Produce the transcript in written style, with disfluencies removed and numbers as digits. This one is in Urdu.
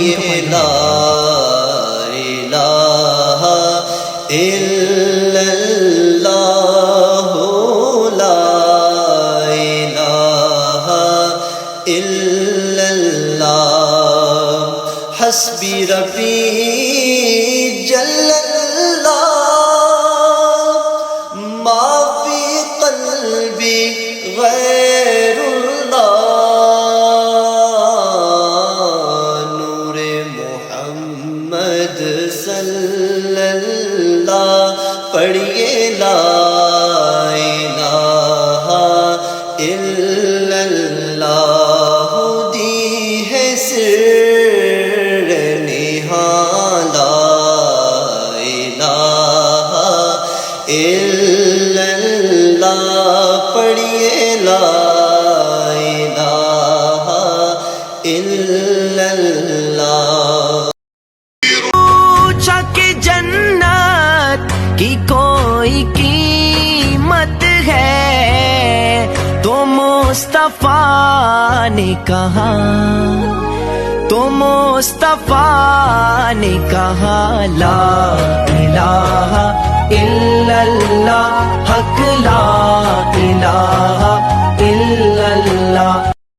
پڑھیے لا الہ الا اللہ لا الہ الا اللہ حسبی ربی جل اللہ ما فی قلبی غیر اللہ نور محمد صلی اللہ پڑھیے لا الہ الا اللہ دی ہے سر نہاں لا الہ الا اللہ پڑھیے لا الہ الا اللہ پوچھا کہ جنت کی کوئی قیمت ہے تو مصطفیٰ نے کہا لا الہ الا اللہ حق لا الہ